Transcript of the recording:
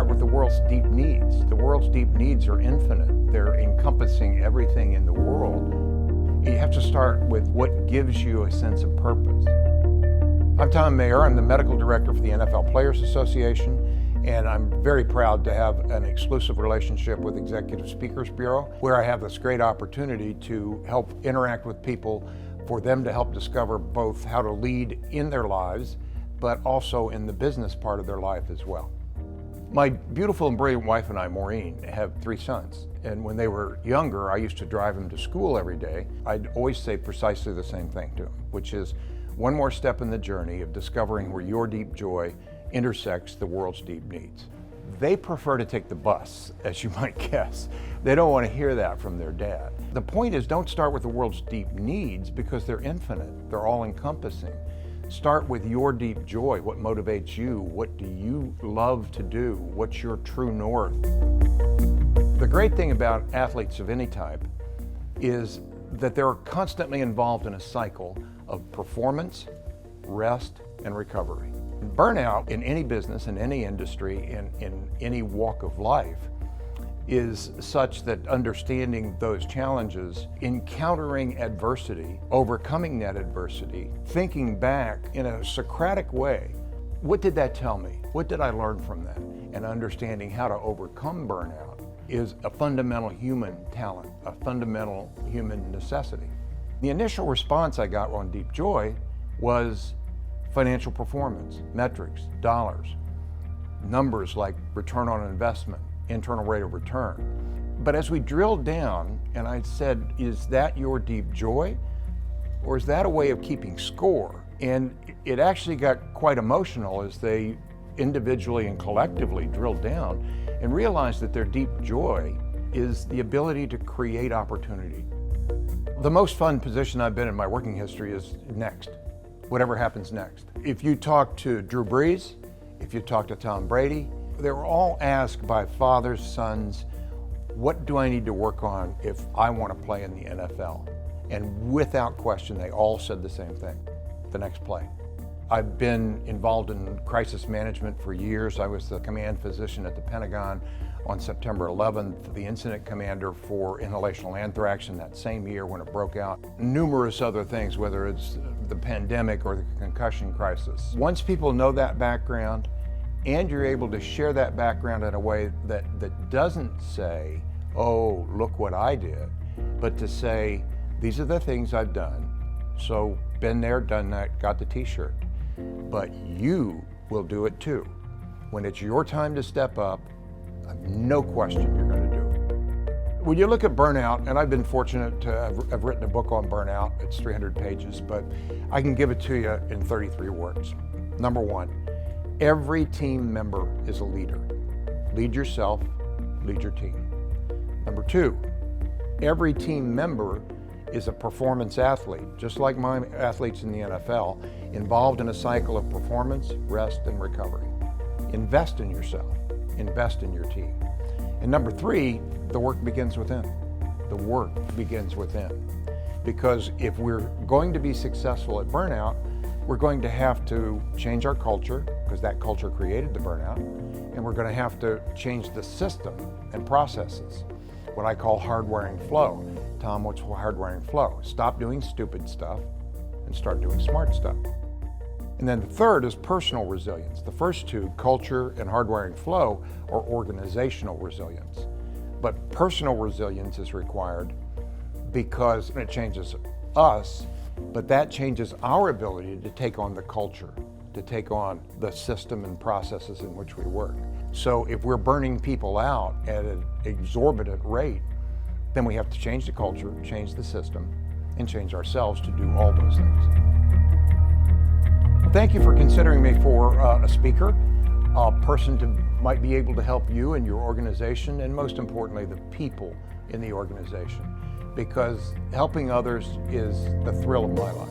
start with the world's deep needs. The world's deep needs are infinite. They're encompassing everything in the world. You have to start with what gives you a sense of purpose. I'm Thom. I'm the medical director for the NFL Players Association, and I'm very proud to have an exclusive relationship with Executive Speakers Bureau, where I have this great opportunity to help interact with people for them to help discover both how to lead in their lives, but also in the business part of their life as well. My beautiful and brilliant wife and I, Maureen, have 3 sons. And when they were younger, I used to drive them to school every day. I'd always say precisely the same thing to them, which is one more step in the journey of discovering where your deep joy intersects the world's deep needs. They prefer to take the bus, as you might guess. They don't want to hear that from their dad. The point is, don't start with the world's deep needs because they're infinite. They're all encompassing. Start with your deep joy. What motivates you? What do you love to do? What's your true north? The great thing about athletes of any type is that they're constantly involved in a cycle of performance, rest, and recovery. Burnout in any business, in any industry, in any walk of life is such that understanding those challenges, encountering adversity, overcoming that adversity, thinking back in a Socratic way, what did that tell me? What did I learn from that? And understanding how to overcome burnout is a fundamental human talent, a fundamental human necessity. The initial response I got on Deep Joy was financial performance, metrics, dollars, numbers like return on investment, internal rate of return. But as we drilled down and I said, is that your deep joy? Or is that a way of keeping score? And it actually got quite emotional as they individually and collectively drilled down and realized that their deep joy is the ability to create opportunity. The most fun position I've been in my working history is next, whatever happens next. If you talk to Drew Brees, if you talk to Tom Brady, they were all asked by fathers, sons, what do I need to work on if I want to play in the NFL? And without question, they all said the same thing, the next play. I've been involved in crisis management for years. I was the command physician at the Pentagon on September 11th, the incident commander for inhalational anthrax in that same year when it broke out. Numerous other things, whether it's the pandemic or the concussion crisis. Once people know that background, and you're able to share that background in a way that doesn't say, oh, look what I did, but to say, these are the things I've done. So been there, done that, got the t-shirt. But you will do it too. When it's your time to step up, no question you're going to do it. When you look at burnout, and I've been fortunate to have written a book on burnout, it's 300 pages, but I can give it to you in 33 words. Number 1, every team member is a leader. Lead yourself, lead your team. Number 2, every team member is a performance athlete, just like my athletes in the NFL, involved in a cycle of performance, rest, and recovery. Invest in yourself, invest in your team. And number 3, the work begins within. The work begins within. Because if we're going to be successful at burnout, we're going to have to change our culture, because that culture created the burnout, and we're going to have to change the system and processes, what I call hardwiring flow. Thom, what's hardwiring flow? Stop doing stupid stuff and start doing smart stuff. And then the third is personal resilience. The first 2, culture and hardwiring flow, are organizational resilience. But personal resilience is required because it changes us, but that changes our ability to take on the culture, to take on the system and processes in which we work. So if we're burning people out at an exorbitant rate, then we have to change the culture, change the system, and change ourselves to do all those things. Thank you for considering me for a speaker, a person to might be able to help you and your organization, and most importantly, the people in the organization, because helping others is the thrill of my life.